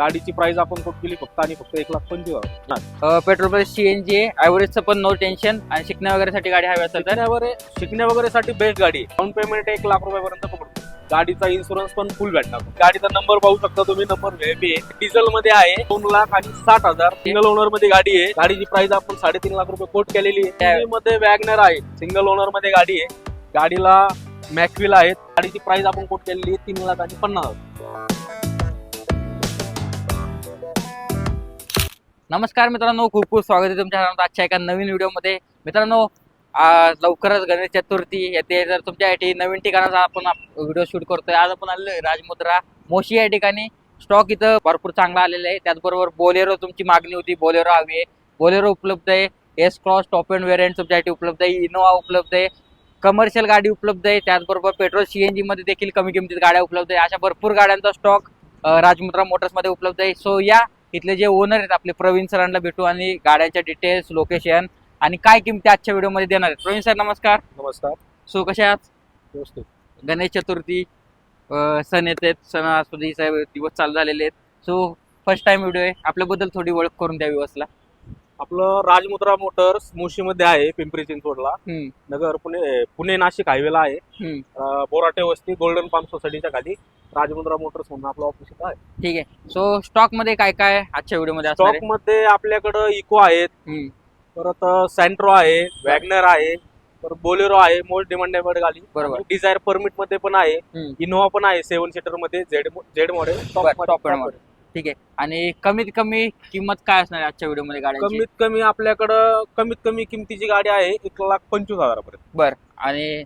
गाडीची प्राइस आपण कोट केली फक्त आणि फक्त 1,25,000. पेट्रोल प्लस सीएनजी ॲव्हरेजचं पण नो टेन्शन आणि शिकण्या वगैरेसाठी गाडी हवी असेल तर शिकण्या वगैरेसाठी बेस्ट गाडी. डाऊन पेमेंट 1,00,000 रुपयापर्यंत पकडतो. गाडीचा इन्शुरन्स पण फुल भेटणार. गाडीचा नंबर पाहू शकता तुम्ही, नंबर व्हीआयपी आहे. डिझेल मध्ये आहे 2,60,000. सिंगल ओनर मध्ये गाडी आहे. गाडीची प्राइस आपण 3.5 लाख रुपये कोट केलेली आहे. मध्ये वॅगनर आहे, सिंगल ओनर मध्ये गाडी आहे. गाडीला मॅकविल आहेत. गाडीची प्राइस आपण कोट केलेली आहे 3,50,000. नमस्कार मित्रांनो, खूप खूप स्वागत आहे तुमच्या आजच्या एका नवीन व्हिडिओमध्ये. मित्रांनो, लवकरच गणेश चतुर्थी येते, तर तुमच्यासाठी नवीन ठिकाणाचा आपण व्हिडिओ शूट करतोय. आज आपण आलेलो आहे राजमुद्रा मोशी या ठिकाणी. स्टॉक इथं भरपूर चांगला आलेला आहे. त्याचबरोबर बोलेरो, तुमची मागणी होती बोलेरो हवी आहे, बोलेरो उपलब्ध आहे. S cross top end variant तुमच्यासाठी उपलब्ध आहे. इनोवा उपलब्ध आहे. कमर्शियल गाडी उपलब्ध आहे. त्याचबरोबर पेट्रोल सीएनजी मध्ये देखील कमी किमतीत गाड्या उपलब्ध आहे. अशा भरपूर गाड्यांचा स्टॉक राजमुद्रा मोटर्स मध्ये उपलब्ध आहे. सो या इथले जे ओनर आहेत आपले प्रवीण सरांना भेटू आणि गाड्यांच्या डिटेल्स, लोकेशन आणि काय किमती आजच्या व्हिडिओमध्ये देणार आहेत. प्रवीण सर नमस्कार. नमस्कार. सो कशा आहात? व्यवस्थित. गणेश चतुर्थी सण येतात, सणासुदी दिवस चालू झालेले आहेत. सो फर्स्ट टाइम व्हिडिओ आहे, आपल्याबद्दल थोडी ओळख करून द्यावी व्यूअर्सला. आपलं राजमुद्रा मोटर्स मोशी मध्ये आहे, पिंपरी चिंचवडला. नगर पुणे नाशिक हायवेला आहे. बोराटे वस्ती गोल्डन पाम सोसायटीच्या खाली राजमुद्रा मोटर्स म्हणून आपलं ऑफिस इथं आहे. ठीक आहे. सो स्टॉक मध्ये काय काय आजच्या व्हिडिओ मध्ये स्टॉक मध्ये आपल्याकडं इको आहेत, परत सेंट्रो आहे, वॅगनर आहे, परत बोलेरो आहे, मोस्ट डिमांडेबल गाडी. बरोबर. डिझायर परमिट मध्ये पण आहे, इनोवा पण आहे 7 सीटर मध्ये, जेड मॉडेल टॉप मॉडेल. ठीक आहे. आणि कमीत कमी किंमत काय असणार आजच्या व्हिडिओ मध्ये गाड्यांची? कमीत कमी आपल्याकडं कमीत कमी किमतीची गाडी आहे 1,25,000 पर्यंत. बर. आणि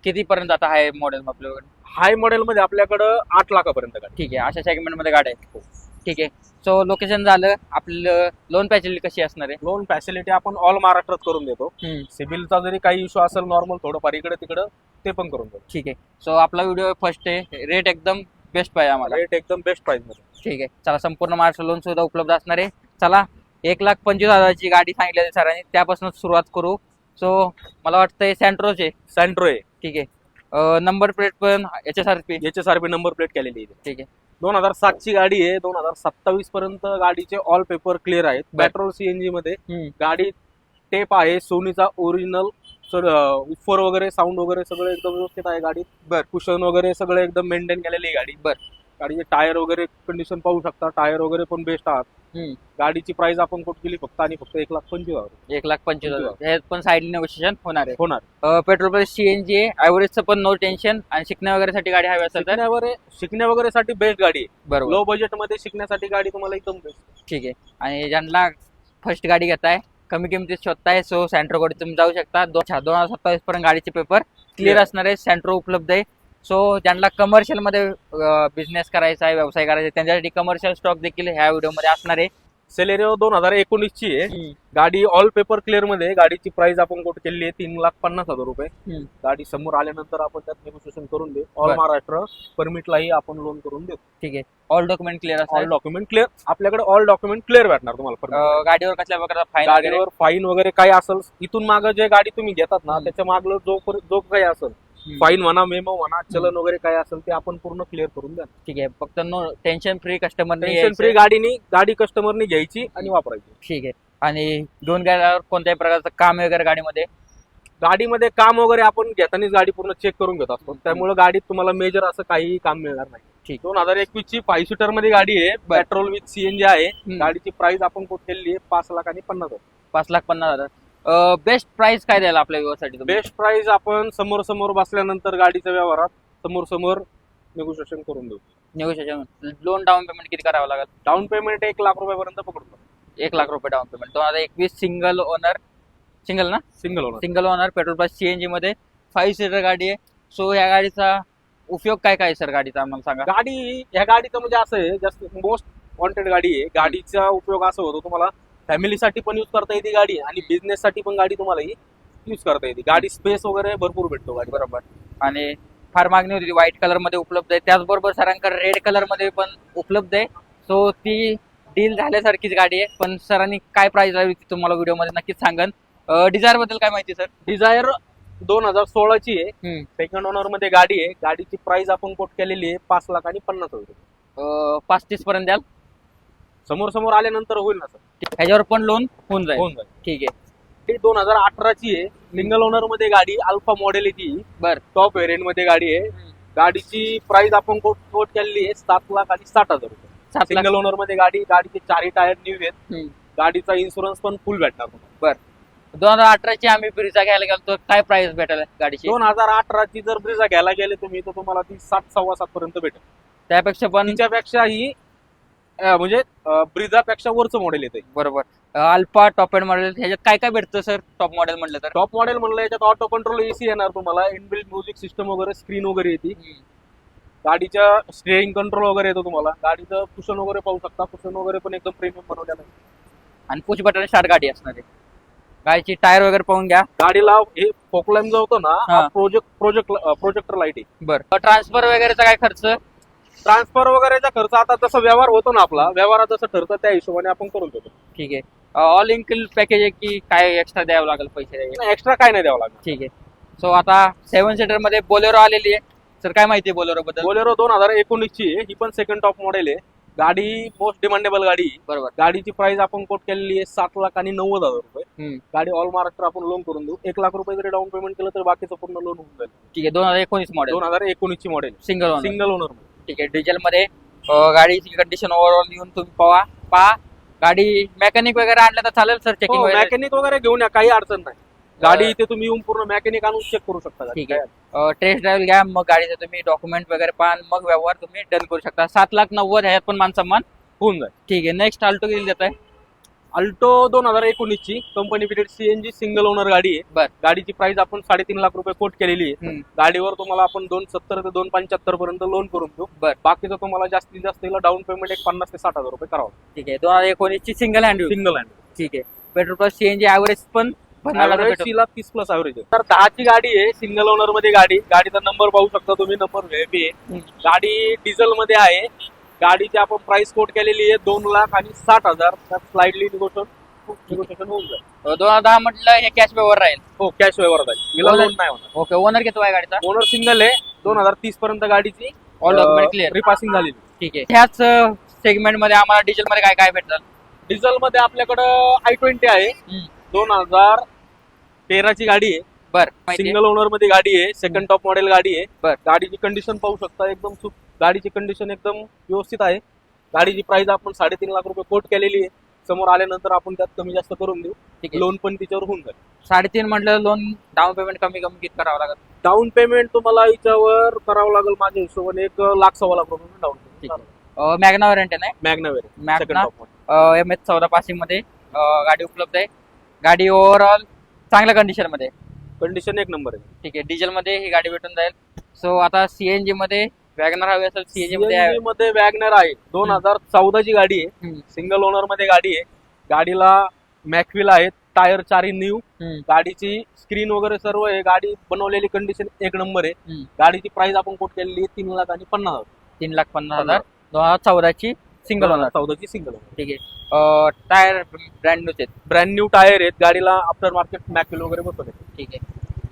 किती पर्यंत आता हाय मॉडेल आपल्याकडे? हाय मॉडेल मध्ये आपल्याकडं 8 लाखापर्यंत गाडी. ठीक आहे. अशा सेगमेंट मध्ये गाड्या आहेत. ठीक आहे. सो लोकेशन झालं. आपलं लोन फॅसिलिटी कशी असणार आहे? लोन फॅसिलिटी आपण ऑल महाराष्ट्रात करून देतो. सिबिलचा जरी काही इश्यू असेल नॉर्मल थोडंफार इकडे तिकडं, ते पण करून देतो. ठीक आहे. सो आपला व्हिडिओ फर्स्ट आहे, रेट एकदम बेस्ट पाहिजे आम्हाला. रेट एकदम बेस्ट प्राइस मध्ये. ठीक आहे. चला, संपूर्ण महाराष्ट्र लोन सुविधा उपलब्ध असणार आहे. चला, 1,25,000ची गाडी सांगितली सरांनी, त्यापासून सुरुवात करू. सो मला वाटतंय सेंट्रो आहे. ठीक आहे. नंबर प्लेट पण याच्यासारखी नंबर प्लेट केलेली आहे. ठीक आहे. 2007 ची गाडी आहे. 2027 पर्यंत गाडीचे ऑल पेपर क्लिअर आहेत. पेट्रोल सीएनजी मध्ये गाडी टेप आहे, सोनीचा ओरिजिनल. उफर वगैरे, साऊंड वगैरे सगळं एकदम व्यवस्थित आहे गाडीत. कुशन वगैरे सगळं एकदम मेंटेन केलेली गाडी. गाडीचे टायर वगैरे कंडिशन पाहू शकता, टायर वगैरे पण बेस्ट आहात. गाडीची प्राइस आपण कोट केली फक्त आणि फक्त 1,25,000. 1,25,000. हे पण साईड नेगोशिएशन होणार आहे. पेट्रोल प्लस सीएनजी आहे, ॲव्हरेजचं पण नो टेन्शन आणि शिकण्या वगैरेसाठी गाडी हवी असेल तर शिकण्या वगैरेसाठी बेस्ट गाडी आहे. बरोबर. लो बजेट मध्ये शिकण्यासाठी गाडी तुम्हाला एकदम बेस्ट. ठीक आहे. आणि ज्यांना फर्स्ट गाडी घेताय, कमी किमतीत शोधताय, सो सेंट्रो कडे तुम्ही जाऊ शकता. 2027 पर्यंत गाडीचे पेपर क्लिअर असणार आहे. सेंट्रो उपलब्ध आहे. सो ज्यांना कमर्शियल मध्ये बिझनेस करायचा आहे, व्यवसाय करायचा आहे, त्यांच्यासाठी कमर्शियल स्टॉक देखील ह्या व्हिडिओमध्ये असणार आहे. सेलेरिओ 2019 ची आहे गाडी, ऑल पेपर क्लिअर मध्ये. गाडीची प्राइस आपण कोट केली आहे 3,50,000 रुपये. गाडी समोर आल्यानंतर आपण त्यात नेगोशिएशन करून देऊ. ऑल महाराष्ट्र परमिटलाही आपण लोन करून देऊ. ठीक आहे. ऑल डॉक्युमेंट क्लिअर असणार. ऑल डॉक्युमेंट क्लिअर आपल्याकडे ऑल डॉक्युमेंट क्लिअर भेटणार तुम्हाला. गाडीवर कसल्या प्रकारचा फाईन? गाडीवर फाईन वगैरे काय असेल, इथून मागे जे गाडी तुम्ही घेतात ना त्याच्या मागलं जो काही असेल, फाईन म्हणा, मेमो म्हणा, चलन वगैरे काय असेल ते आपण पूर्ण क्लिअर करून द्या. ठीक आहे. फक्त no tension free customer, tension free गाडी कस्टमरनी घ्यायची आणि वापरायची. ठीक आहे. आणि दोन गाड्यावर कोणत्याही प्रकारचं काम वगैरे गाडीमध्ये काम वगैरे आपण घेतानाच गाडी पूर्ण चेक करून घेत असतो. त्यामुळे गाडीत तुम्हाला मेजर असं काही काम मिळणार नाही. ठीक. 2021 ची 5 सीटर मध्ये गाडी आहे, पेट्रोल विथ सीएनजी आहे. गाडीची प्राइस आपण कोट केली आहे 5,50,000. 5,50,000. बेस्ट प्राइस काय द्यायला आपल्या व्यवसायासाठी? बेस्ट प्राइस आपण समोर बसल्यानंतर गाडीच्या व्यवहारात समोर नेगोशिएशन करून देऊ. नेगोशिएशन. लोन डाऊन पेमेंट किती करावं लागेल? डाऊन पेमेंट 1,00,000 रुपयापर्यंत पकडतो. 1,00,000 रुपये down payment. 2021 single owner petrol plus CNG मध्ये 5 सीटर गाडी आहे. सो या गाडीचा उपयोग काय काय सर गाडीचा आम्हाला सांगा. ह्या गाडीचं म्हणजे असं आहे, जास्त मोस्ट वॉन्टेड गाडी आहे. गाडीचा उपयोग असा होतो, तुम्हाला फॅमिलीसाठी पण यूज करता येते गाडी आणि बिझनेस साठी पण गाडी तुम्हाला यूज करता येते. गाडी स्पेस वगैरे भरपूर भेटतो गाडी. बरोबर. आणि फार मागणी होती, व्हाईट कलर मध्ये उपलब्ध आहे. त्याचबरोबर सरांकडे रेड कलर मध्ये पण उपलब्ध आहे. सो ती डील झाल्यासारखीच गाडी आहे. पण सरांनी काय प्राइस आहे तुम्हाला व्हिडिओमध्ये नक्कीच सांगन. डिझायर बद्दल काय माहिती सर? डिझायर 2016 ची आहे, सेकंड ओनर मध्ये गाडी आहे. गाडीची प्राइस आपण कोट केलेली आहे 5,50,000 रुपये. 35 पर्यंत द्याल? समोर आल्यानंतर होईल ना सर, ह्याच्यावर पण लोन होऊन जाईल. होऊन जाईल. ठीक आहे. ही 2018ची आहे, सिंगल ओनर मध्ये गाडी, अल्फा मॉडेल आहे ती, बर. टॉप व्हेरियंट मध्ये गाडी आहे. गाडीची प्राइस आपण कोट केलेली आहे 7,60,000 रुपये. 7 लाख. सिंगल ओनर मध्ये गाडी, गाडीचे 4 टायर न्यू आहेत, गाडीचा इन्शुरन्स पण फुल भेटणार तुम्हाला. 2018ची आम्ही ब्रिझा घ्यायला गेलो तर काय प्राइस भेटेल गाडीची? 2018ची जर ब्रिझा घ्यायला गेले तुम्ही तर तुम्हाला ती 7-7.25 पर्यंत भेटेल. त्यापेक्षा पण तिच्यापेक्षा ही म्हणजे ब्रिझापेक्षा वरचं मॉडेल येते. बरोबर. अल्फा टॉप एंड मॉडेल ह्याच्यात काय काय भेटतं सर टॉप मॉडेल म्हणलं तर? टॉप मॉडेल म्हणलं याच्यात ऑटो कंट्रोल एसी येणार तुम्हाला, इनबिल्ट म्युझिक सिस्टम वगैरे, स्क्रीन वगैरे येते, गाडीच्या स्टिअरिंग कंट्रोल वगैरे येतो तुम्हाला, गाडीचं कुशन वगैरे पाहू शकता, कुशन वगैरे पण एकदम प्रीमियम बनवलेलं आहे. आणि पुश बटन स्टार्ट गाडी असणार आहे. गाडीची टायर वगैरे पाहून घ्या. गाडीला हे फोकलॅम्प जो होतो ना, हा. प्रोजेक्टर लाईट आहे. बरं. ट्रान्सफर वगैरेचा काय खर्च? ट्रान्सफर वगैरेचा खर्च आता जसं व्यवहार होतो ना आपला, व्यवहारात जसं ठरतं त्या हिशोबाने आपण करून देतो. ठीक आहे. ऑल इन्क्लूड पॅकेज आहे की काय एक्स्ट्रा द्यावं लागेल पैसे? एक्स्ट्रा काय नाही द्यावं लागणार. ठीक आहे. सो आता 7 सीटर मध्ये बोलेरो आलेली आहे. सर काय माहिती आहे बोलेरो बद्दल? बोलेरो 2019ची आहे, ही पण सेकंड टॉप मॉडेल आहे. गाडी मोस्ट डिमांडेबल गाडी आहे. बरोबर. गाडीची प्राइस आपण कोट केलेली आहे 7,90,000 रुपये. गाडी ऑल महाराष्ट्र आपण लोन करून देऊ. 1 लाख रुपये जरी डाऊन पेमेंट केलं तर बाकीचं पूर्ण लोन होऊन जाईल. ठीक आहे. 2019 मॉडेल. 2019ची मॉडेल, सिंगल ओनर. ठीक आहे. डिझेल मध्ये गाडीची कंडिशन ओव्हरऑल येऊन तुम्ही पहा. गाडी मेकॅनिक वगैरे आणलं तर चालेल सर? चेकिंग वगैरे मेकॅनिक वगैरे घेऊन या, काही अडचण नाही. गाडी इथे तुम्ही येऊन पूर्ण मेकॅनिक आणून चेक करू शकता. ठीक आहे. टेस्ट ड्राईव्ह घ्या, मग गाडीचे तुम्ही डॉक्युमेंट वगैरे पहा, मग व्यवहार तुम्ही डन करू शकता. 7,90,000 ह्याच्यात पण मान सन्मान होऊन जाईल. ठीक आहे. नेक्स्ट अल्टो किती देत आहे? अल्टो 2019ची company fitted CNG single owner गाडी आहे. बर. गाडीची प्राइस आपण 3.5 लाख रुपये कोट केलेली आहे. गाडीवर तुम्हाला आपण 270 ते 275 पर्यंत लोन करून देऊ. बर. बाकीचं तुम्हाला जास्तीत जास्त डाऊन पेमेंट 50 ते 60,000 रुपये करावं. ठीक आहे. 2019ची सिंगल हँड. ठीक आहे. पेट्रोल प्लस सीएनजी ऍव्हरेज पण तिला 30+ ऍव्हरेज आहे. तर 10ची गाडी आहे, सिंगल ओनर मध्ये गाडी. गाडीचा नंबर पाहू शकता तुम्ही, नंबर व्हीआयपी आहे. गाडी डिझेल मध्ये आहे. गाडीची आपण प्राइस कोट केलेली आहे 2,60,000. त्यात स्लाइडली निगोशिएशन होऊन जाईल. 2010 म्हटलं हे कॅश व्यवहार राहील. हो, कॅश व्यवहार राहील, हिला लोन नाही होणार. ओके. ओनर किती आहे गाडीचा? ओनर सिंगल आहे. 2030 पर्यंत गाडीची ऑल डॉक्युमेंट क्लिअर, रिपासिंग झालेली. ठीक आहे. ह्याच सेगमेंट मध्ये आम्हाला डिझेल मध्ये काय काय भेटतात? डिझेल मध्ये आपल्याकडं i20 आहे, 2013ची गाडी आहे. बर. सिंगल ओनर मध्ये गाडी आहे, सेकंड टॉप मॉडेल गाडी आहे. बर. गाडीची कंडिशन पाहू शकता, एकदम गाडीची कंडिशन एकदम व्यवस्थित आहे. गाडीची प्राइस आपण 3.5 लाख रुपये कोट केलेली आहे. समोर आल्यानंतर आपण त्यात कमी जास्त करून देऊ. लोन पण तिच्यावर होऊन जाईल. 3.5 म्हटलं लोन डाऊन पेमेंट कमी किती करावं लागेल? डाऊन पेमेंट तुम्हाला याच्यावर करावं लागेल माझ्या हिशोबाने 1,00,000-1,15 लाख रुपये डाऊन पेमेंट. मॅग्ना व्हॅरियंट आहे ना? मॅग्ना मॅग्ना MS14 पासिंग मध्ये गाडी उपलब्ध आहे. गाडी ओव्हरऑल चांगल्या कंडिशन मध्ये, कंडिशन एक नंबर आहे. ठीक आहे. डिझेल मध्ये ही गाडी भेटून जाईल. सो आता सीएनजी मध्ये वॅगनर हवी असेल, सीएनजी मध्ये वॅगनर आहे. 2014ची गाडी आहे, सिंगल ओनर मध्ये गाडी आहे. गाडीला मॅकविल आहे, टायर 4 न्यू. गाडीची स्क्रीन वगैरे सर्व आहे. गाडी बनवलेली कंडिशन एक नंबर आहे. गाडीची प्राइस आपण कोट केलेली 3,50,000. 3,50,000. 2014ची सिंगल ओनर. 14ची सिंगल ओनर, ठीक आहे. टायर ब्रँड न्यू आहेत, ब्रँड न्यू टायर आहेत. गाडीला आफ्टर मार्केट मॅकविल वगैरे बसवले. ठीक आहे.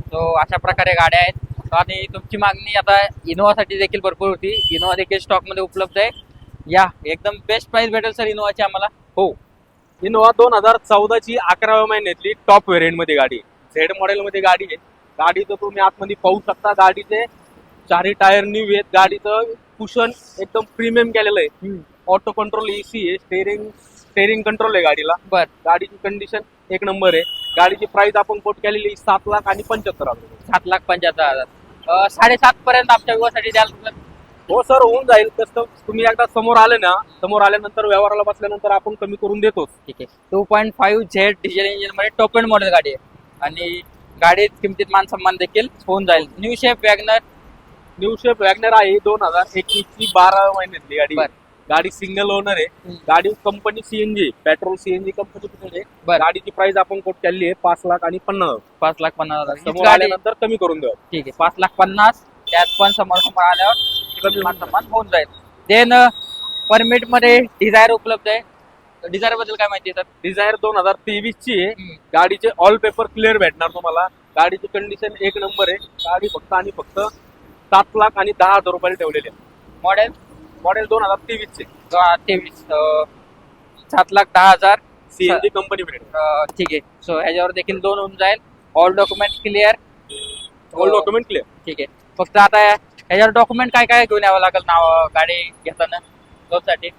सो अशा प्रकारे गाड्या आहेत. आणि तुमची मागणी आता इनोवासाठी देखील भरपूर होती. इनोवा देखील स्टॉक मध्ये उपलब्ध आहे. या एकदम बेस्ट प्राइस भेटेल सर इनोवाची आम्हाला. हो, इनोवा 2014ची 11व्या महिन्यातली टॉप व्हेरियंट मध्ये गाडी आहे. झेड मॉडेल मध्ये गाडी आहे. गाडीचं तुम्ही आतमध्ये पाहू शकता. गाडीचे 4 टायर न्यू आहेत. गाडीचं कुशन एकदम प्रीमियम केलेलं आहे. ऑटो कंट्रोल एसी आहे, स्टेअरिंग कंट्रोल आहे गाडीला. बर. गाडीची कंडिशन एक नंबर आहे. गाडीची प्राइस आपण कोट केलेली 7,75,000 रुपये. 7,75,000. 7.5 पर्यंत आमच्या विवासाठी द्याल? हो सर, होऊन जाईल. तसं तुम्ही एकदा समोर आले ना, समोर आल्यानंतर व्यवहाराला बसल्यानंतर आपण कमी करून देतोच. ठीक आहे. 2.5 झेड डिझेल इंजिन मध्ये टॉप एंड मॉडेल गाडी आहे आणि गाडीत किमतीत मान सन्मान देखील होऊन जाईल. न्यू शेप वॅगनर आहे. 2021ची 12 महिन्यातली गाडी. गाडी सिंगल ओनर आहे. गाडी company CNG, petrol CNG company आहे. गाडीची प्राइस आपण कोट केली आहे 5,50,000. 5,50,000 समोर आल्यानंतर कमी करून देऊ. ठीक आहे. 5,50,000 त्यात पण समोर आल्यावर कमी मान सन्मान होऊन जाईल. देन परमिट मध्ये डिझायर उपलब्ध आहे. डिझायर बद्दल काय माहिती आहे सर? डिझायर 2023ची आहे. गाडीचे ऑल पेपर क्लिअर भेटणार तुम्हाला. गाडीची कंडिशन एक नंबर आहे. गाडी फक्त 7,10,000 रुपये ठेवलेली आहे. मॉडेल 2023चे. 23 7,10,000 सीएनजी कंपनी भेटेल. ठीक आहे. सो ह्याच्यावर देखील लोन होऊन जाईल. All document clear. All document clear. ठीक आहे. फक्त आता ह्याच्यावर डॉक्युमेंट काय काय घेऊन यावं लागेल नाव गाडी घेताना लोनसाठी?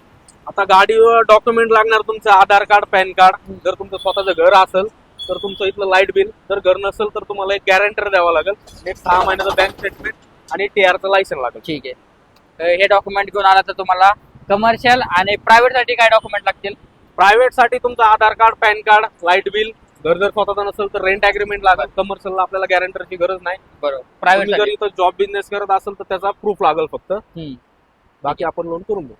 आता गाडीवर डॉक्युमेंट लागणार तुमचं आधार कार्ड, पॅन कार्ड. जर तुमचं स्वतःचं घर असेल तर तुमचं इथलं लाईट बिल. जर घर नसेल तर तुम्हाला एक गॅरंटर द्यावा लागेल. एक 6 महिन्याचं बँक स्टेटमेंट आणि TRचं लायसन लागेल. ठीक आहे. हे डॉक्युमेंट घेऊन आला तर तुम्हाला कमर्शियल आणि प्रायव्हेट साठी काय डॉक्युमेंट लागतील? प्रायव्हेट साठी तुमचं Aadhaar card, PAN card, light bill. घर जर स्वतःचं नसेल तर रेंट अग्रीमेंट लागेल. कमर्शियलला आपल्याला गॅरंटरची गरज नाही. बरोबर. तुम्ही प्रायव्हेट जर इथं जॉब बिझनेस करत असेल तर त्याचा प्रूफ लागेल फक्त. बाकी आपण लोन करून देऊ.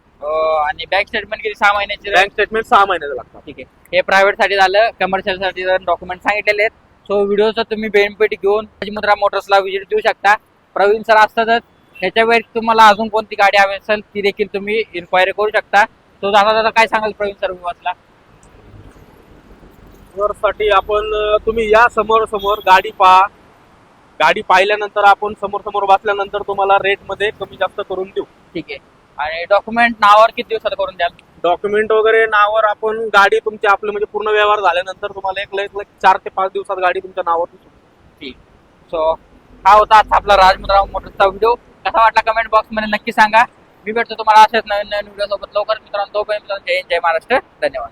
आणि बँक स्टेटमेंट किती 6 महिन्याची? बँक स्टेटमेंट 6 महिन्याचं लागतात. ठीक आहे. हे प्रायव्हेट साठी झालं. कमर्शियल साठी डॉक्युमेंट सांगितलेले आहेत. सो व्हिडिओचा तुम्ही बेनिफिट घेऊन राजमुद्रा मोटर्सला व्हिजिट देऊ शकता. प्रवीण सर असतातच. ह्याच्या व्यतिरिक्त तुम्हाला अजून कोणती गाडी हवी असेल ती देखील तुम्ही इन्क्वायरी करू शकता. तो जाता काय सांगाल प्रवीण सर विवासला? साठी आपण तुम्ही या समोर गाडी पहा. गाडी पाहिल्यानंतर आपण समोर बसल्यानंतर तुम्हाला रेट मध्ये कमी जास्त करून देऊ. ठीक आहे. आणि डॉक्युमेंट नावावर किती दिवसात करून द्याल? डॉक्युमेंट वगैरे नावावर आपण गाडी तुमची आपलं म्हणजे पूर्ण व्यवहार झाल्यानंतर तुम्हाला एक 4 ते 5 दिवसात गाडी तुमच्या नावावर देऊ. ठीक. सो हा होता आजचा आपला राजमुद्रा मोटर्सचा व्हिडिओ. कसा वाटला कमेंट बॉक्स मध्ये नक्की सांगा. मी भेटतो तुम्हाला असेच नवीन व्हिडिओ सोबत लवकर. मित्रांनो, तोपर्यंत जय हिंद, जय महाराष्ट्र. धन्यवाद.